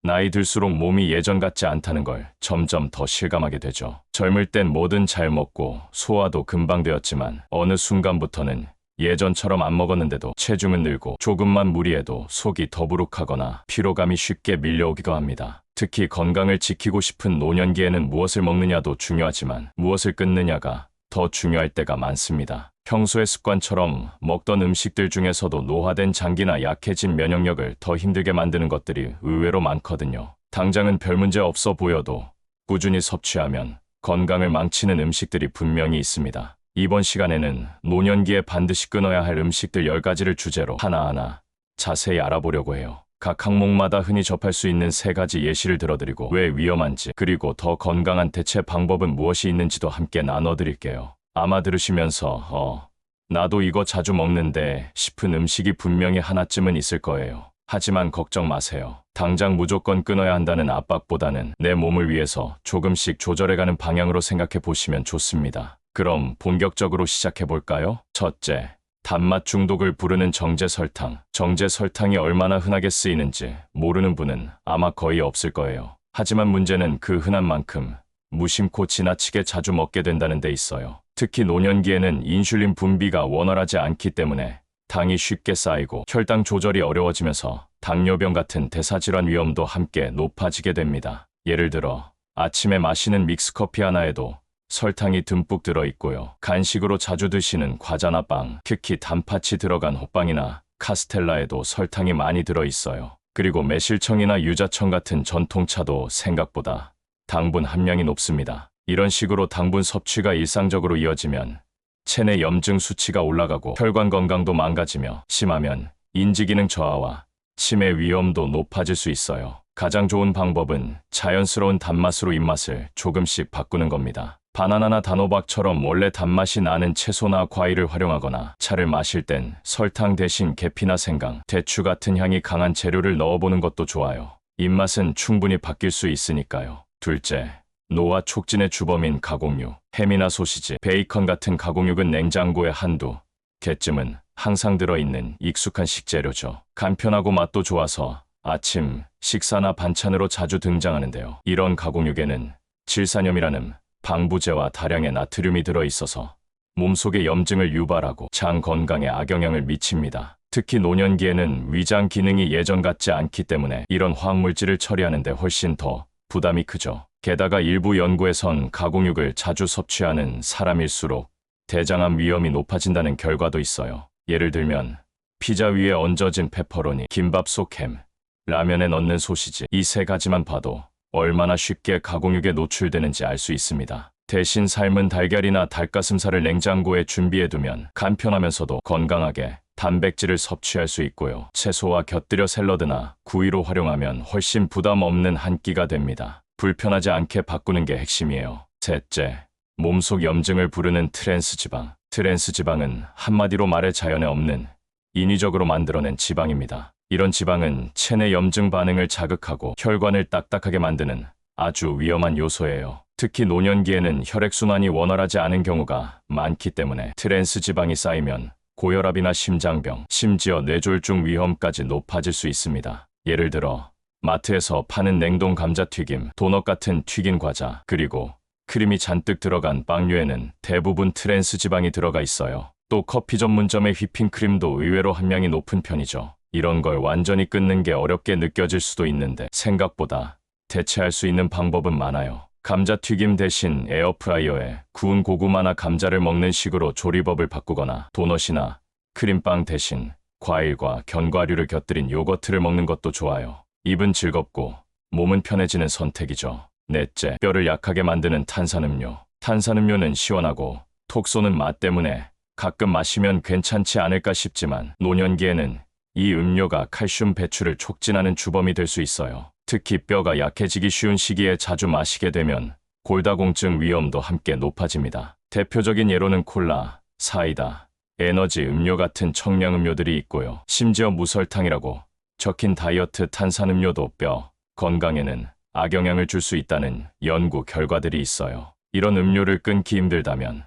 나이 들수록 몸이 예전 같지 않다는 걸 점점 더 실감하게 되죠. 젊을 땐 뭐든 잘 먹고 소화도 금방 되었지만 어느 순간부터는 예전처럼 안 먹었는데도 체중은 늘고 조금만 무리해도 속이 더부룩하거나 피로감이 쉽게 밀려오기도 합니다. 특히 건강을 지키고 싶은 노년기에는 무엇을 먹느냐도 중요하지만 무엇을 끊느냐가 더 중요할 때가 많습니다. 평소의 습관처럼 먹던 음식들 중에서도 노화된 장기나 약해진 면역력을 더 힘들게 만드는 것들이 의외로 많거든요. 당장은 별 문제 없어 보여도 꾸준히 섭취하면 건강을 망치는 음식들이 분명히 있습니다. 이번 시간에는 노년기에 반드시 끊어야 할 음식들 10가지를 주제로 하나하나 자세히 알아보려고 해요. 각 항목마다 흔히 접할 수 있는 3가지 예시를 들어드리고 왜 위험한지 그리고 더 건강한 대체 방법은 무엇이 있는지도 함께 나눠드릴게요. 아마 들으시면서 나도 이거 자주 먹는데 싶은 음식이 분명히 하나쯤은 있을 거예요. 하지만 걱정 마세요. 당장 무조건 끊어야 한다는 압박보다는 내 몸을 위해서 조금씩 조절해가는 방향으로 생각해 보시면 좋습니다. 그럼 본격적으로 시작해 볼까요? 첫째, 단맛 중독을 부르는 정제설탕. 정제설탕이 얼마나 흔하게 쓰이는지 모르는 분은 아마 거의 없을 거예요. 하지만 문제는 그 흔한 만큼 무심코 지나치게 자주 먹게 된다는 데 있어요. 특히 노년기에는 인슐린 분비가 원활하지 않기 때문에 당이 쉽게 쌓이고 혈당 조절이 어려워지면서 당뇨병 같은 대사질환 위험도 함께 높아지게 됩니다. 예를 들어 아침에 마시는 믹스커피 하나에도 설탕이 듬뿍 들어있고요. 간식으로 자주 드시는 과자나 빵, 특히 단팥이 들어간 호빵이나 카스텔라에도 설탕이 많이 들어있어요. 그리고 매실청이나 유자청 같은 전통차도 생각보다 당분 함량이 높습니다. 이런 식으로 당분 섭취가 일상적으로 이어지면 체내 염증 수치가 올라가고 혈관 건강도 망가지며 심하면 인지기능 저하와 치매 위험도 높아질 수 있어요. 가장 좋은 방법은 자연스러운 단맛으로 입맛을 조금씩 바꾸는 겁니다. 바나나나 단호박처럼 원래 단맛이 나는 채소나 과일을 활용하거나 차를 마실 땐 설탕 대신 계피나 생강, 대추 같은 향이 강한 재료를 넣어보는 것도 좋아요. 입맛은 충분히 바뀔 수 있으니까요. 둘째, 노화 촉진의 주범인 가공육. 햄이나 소시지, 베이컨 같은 가공육은 냉장고에 한두 개쯤은 항상 들어있는 익숙한 식재료죠. 간편하고 맛도 좋아서 아침 식사나 반찬으로 자주 등장하는데요. 이런 가공육에는 질산염이라는 방부제와 다량의 나트륨이 들어있어서 몸속의 염증을 유발하고 장 건강에 악영향을 미칩니다. 특히 노년기에는 위장 기능이 예전 같지 않기 때문에 이런 화학물질을 처리하는 데 훨씬 더 부담이 크죠. 게다가 일부 연구에선 가공육을 자주 섭취하는 사람일수록 대장암 위험이 높아진다는 결과도 있어요. 예를 들면 피자 위에 얹어진 페퍼로니, 김밥 속 햄, 라면에 넣는 소시지, 이 3가지만 봐도 얼마나 쉽게 가공육에 노출되는지 알 수 있습니다. 대신 삶은 달걀이나 닭가슴살을 냉장고에 준비해두면 간편하면서도 건강하게 단백질을 섭취할 수 있고요. 채소와 곁들여 샐러드나 구이로 활용하면 훨씬 부담 없는 한 끼가 됩니다. 불편하지 않게 바꾸는 게 핵심이에요. 셋째, 몸속 염증을 부르는 트랜스지방. 트랜스지방은 한마디로 말해 자연에 없는 인위적으로 만들어낸 지방입니다. 이런 지방은 체내 염증 반응을 자극하고 혈관을 딱딱하게 만드는 아주 위험한 요소예요. 특히 노년기에는 혈액순환이 원활하지 않은 경우가 많기 때문에 트랜스지방이 쌓이면 고혈압이나 심장병, 심지어 뇌졸중 위험까지 높아질 수 있습니다. 예를 들어 마트에서 파는 냉동 감자튀김, 도넛 같은 튀긴 과자, 그리고 크림이 잔뜩 들어간 빵류에는 대부분 트랜스지방이 들어가 있어요. 또 커피 전문점의 휘핑크림도 의외로 함량이 높은 편이죠. 이런 걸 완전히 끊는 게 어렵게 느껴질 수도 있는데 생각보다 대체할 수 있는 방법은 많아요. 감자튀김 대신 에어프라이어에 구운 고구마나 감자를 먹는 식으로 조리법을 바꾸거나 도넛이나 크림빵 대신 과일과 견과류를 곁들인 요거트를 먹는 것도 좋아요. 입은 즐겁고 몸은 편해지는 선택이죠. 넷째, 뼈를 약하게 만드는 탄산음료. 탄산음료는 시원하고 톡 쏘는 맛 때문에 가끔 마시면 괜찮지 않을까 싶지만 노년기에는 이 음료가 칼슘 배출을 촉진하는 주범이 될 수 있어요. 특히 뼈가 약해지기 쉬운 시기에 자주 마시게 되면 골다공증 위험도 함께 높아집니다. 대표적인 예로는 콜라, 사이다, 에너지 음료 같은 청량음료들이 있고요. 심지어 무설탕이라고 적힌 다이어트 탄산음료도 뼈 건강에는 악영향을 줄 수 있다는 연구 결과들이 있어요. 이런 음료를 끊기 힘들다면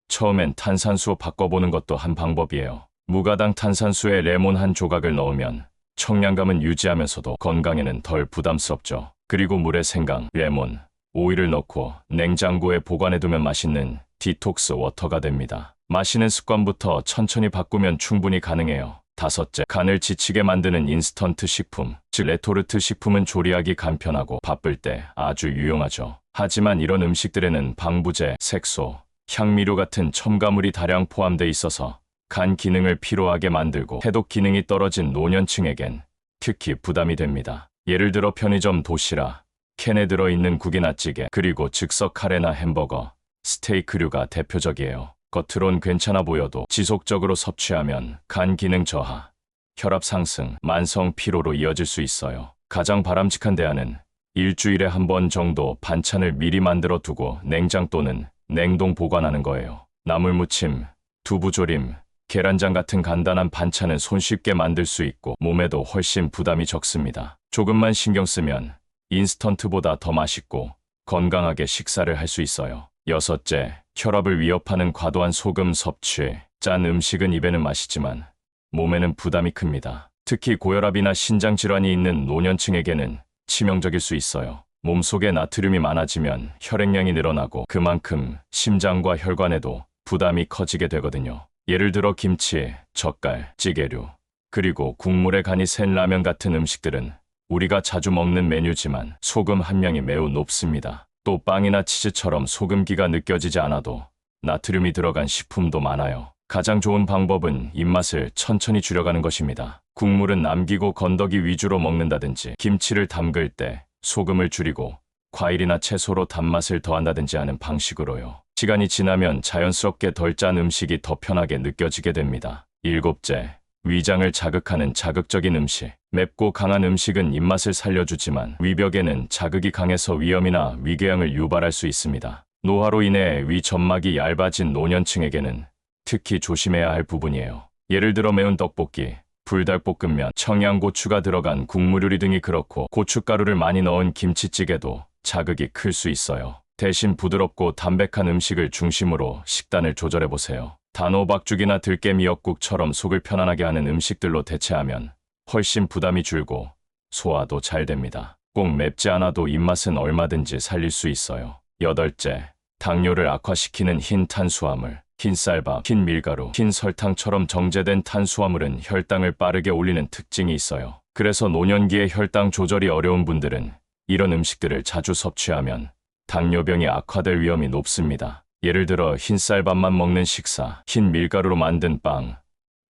처음엔 탄산수로 바꿔보는 것도 한 방법이에요. 무가당 탄산수에 레몬 한 조각을 넣으면 청량감은 유지하면서도 건강에는 덜 부담스럽죠. 그리고 물에 생강, 레몬, 오일을 넣고 냉장고에 보관해두면 맛있는 디톡스 워터가 됩니다. 마시는 습관부터 천천히 바꾸면 충분히 가능해요. 다섯째, 간을 지치게 만드는 인스턴트 식품, 즉 레토르트 식품은 조리하기 간편하고 바쁠 때 아주 유용하죠. 하지만 이런 음식들에는 방부제, 색소, 향미료 같은 첨가물이 다량 포함돼 있어서 간 기능을 피로하게 만들고 해독 기능이 떨어진 노년층에겐 특히 부담이 됩니다. 예를 들어 편의점 도시락, 캔에 들어있는 국이나 찌개, 그리고 즉석 카레나 햄버거, 스테이크류가 대표적이에요. 겉으론 괜찮아 보여도 지속적으로 섭취하면 간 기능 저하, 혈압 상승, 만성 피로로 이어질 수 있어요. 가장 바람직한 대안은 일주일에 한 번 정도 반찬을 미리 만들어 두고 냉장 또는 냉동 보관하는 거예요. 나물무침, 두부조림, 계란장 같은 간단한 반찬은 손쉽게 만들 수 있고 몸에도 훨씬 부담이 적습니다. 조금만 신경 쓰면 인스턴트보다 더 맛있고 건강하게 식사를 할 수 있어요. 여섯째, 혈압을 위협하는 과도한 소금 섭취. 짠 음식은 입에는 맛있지만 몸에는 부담이 큽니다. 특히 고혈압이나 신장질환이 있는 노년층에게는 치명적일 수 있어요. 몸속에 나트륨이 많아지면 혈액량이 늘어나고 그만큼 심장과 혈관에도 부담이 커지게 되거든요. 예를 들어 김치, 젓갈, 찌개류, 그리고 국물에 간이 센 라면 같은 음식들은 우리가 자주 먹는 메뉴지만 소금 함량이 매우 높습니다. 또 빵이나 치즈처럼 소금기가 느껴지지 않아도 나트륨이 들어간 식품도 많아요. 가장 좋은 방법은 입맛을 천천히 줄여가는 것입니다. 국물은 남기고 건더기 위주로 먹는다든지, 김치를 담글 때 소금을 줄이고 과일이나 채소로 단맛을 더한다든지 하는 방식으로요. 시간이 지나면 자연스럽게 덜 짠 음식이 더 편하게 느껴지게 됩니다. 일곱째, 위장을 자극하는 자극적인 음식. 맵고 강한 음식은 입맛을 살려주지만 위벽에는 자극이 강해서 위염이나 위궤양을 유발할 수 있습니다. 노화로 인해 위 점막이 얇아진 노년층에게는 특히 조심해야 할 부분이에요. 예를 들어 매운 떡볶이, 불닭볶음면, 청양고추가 들어간 국물 요리 등이 그렇고 고춧가루를 많이 넣은 김치찌개도 자극이 클 수 있어요. 대신 부드럽고 담백한 음식을 중심으로 식단을 조절해보세요. 단호박죽이나 들깨미역국처럼 속을 편안하게 하는 음식들로 대체하면 훨씬 부담이 줄고 소화도 잘 됩니다. 꼭 맵지 않아도 입맛은 얼마든지 살릴 수 있어요. 여덟째, 당뇨를 악화시키는 흰 탄수화물. 흰쌀밥, 흰 밀가루, 흰 설탕처럼 정제된 탄수화물은 혈당을 빠르게 올리는 특징이 있어요. 그래서 노년기에 혈당 조절이 어려운 분들은 이런 음식들을 자주 섭취하면 당뇨병이 악화될 위험이 높습니다. 예를 들어 흰쌀밥만 먹는 식사, 흰 밀가루로 만든 빵,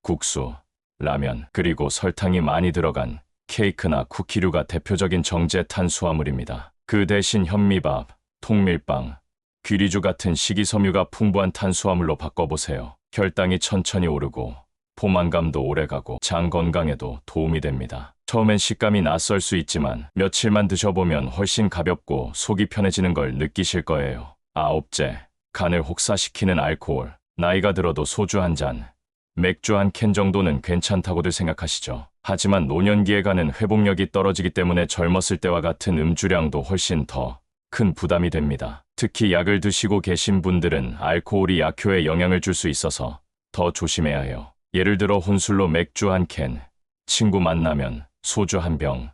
국수, 라면, 그리고 설탕이 많이 들어간 케이크나 쿠키류가 대표적인 정제 탄수화물입니다. 그 대신 현미밥, 통밀빵, 귀리주 같은 식이섬유가 풍부한 탄수화물로 바꿔보세요. 혈당이 천천히 오르고 포만감도 오래가고 장 건강에도 도움이 됩니다. 처음엔 식감이 낯설 수 있지만 며칠만 드셔보면 훨씬 가볍고 속이 편해지는 걸 느끼실 거예요. 아홉째, 간을 혹사시키는 알코올. 나이가 들어도 소주 한 잔, 맥주 한 캔 정도는 괜찮다고들 생각하시죠. 하지만 노년기에 간은 회복력이 떨어지기 때문에 젊었을 때와 같은 음주량도 훨씬 더 큰 부담이 됩니다. 특히 약을 드시고 계신 분들은 알코올이 약효에 영향을 줄 수 있어서 더 조심해야 해요. 예를 들어 혼술로 맥주 한 캔, 친구 만나면 소주 한 병,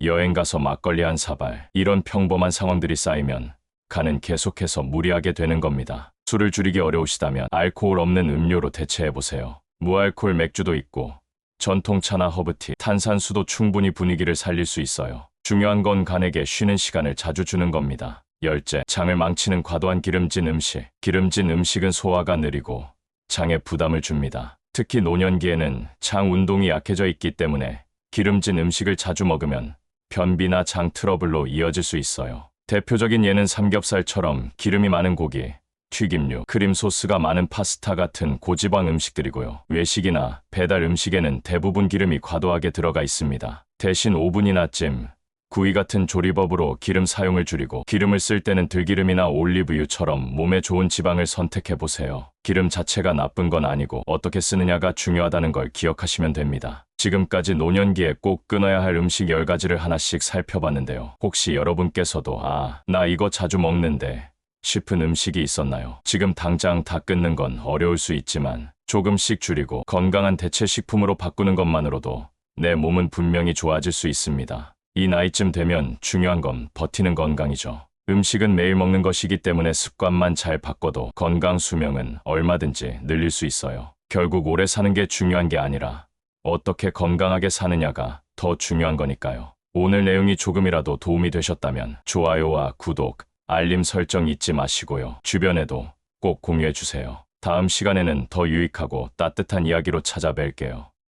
여행 가서 막걸리 한 사발, 이런 평범한 상황들이 쌓이면 간은 계속해서 무리하게 되는 겁니다. 술을 줄이기 어려우시다면 알코올 없는 음료로 대체해보세요. 무알콜 맥주도 있고 전통차나 허브티, 탄산수도 충분히 분위기를 살릴 수 있어요. 중요한 건 간에게 쉬는 시간을 자주 주는 겁니다. 열째, 장을 망치는 과도한 기름진 음식. 기름진 음식은 소화가 느리고 장에 부담을 줍니다. 특히 노년기에는 장 운동이 약해져 있기 때문에 기름진 음식을 자주 먹으면 변비나 장 트러블로 이어질 수 있어요. 대표적인 예는 삼겹살처럼 기름이 많은 고기, 튀김류, 크림 소스가 많은 파스타 같은 고지방 음식들이고요. 외식이나 배달 음식에는 대부분 기름이 과도하게 들어가 있습니다. 대신 오븐이나 찜, 구이 같은 조리법으로 기름 사용을 줄이고 기름을 쓸 때는 들기름이나 올리브유처럼 몸에 좋은 지방을 선택해보세요. 기름 자체가 나쁜 건 아니고 어떻게 쓰느냐가 중요하다는 걸 기억하시면 됩니다. 지금까지 노년기에 꼭 끊어야 할 음식 10가지를 하나씩 살펴봤는데요. 혹시 여러분께서도 나 이거 자주 먹는데 싶은 음식이 있었나요? 지금 당장 다 끊는 건 어려울 수 있지만 조금씩 줄이고 건강한 대체 식품으로 바꾸는 것만으로도 내 몸은 분명히 좋아질 수 있습니다. 이 나이쯤 되면 중요한 건 버티는 건강이죠. 음식은 매일 먹는 것이기 때문에 습관만 잘 바꿔도 건강 수명은 얼마든지 늘릴 수 있어요. 결국 오래 사는 게 중요한 게 아니라 어떻게 건강하게 사느냐가 더 중요한 거니까요. 오늘 내용이 조금이라도 도움이 되셨다면 좋아요와 구독, 알림 설정 잊지 마시고요. 주변에도 꼭 공유해 주세요. 다음 시간에는 더 유익하고 따뜻한 이야기로 찾아뵐게요.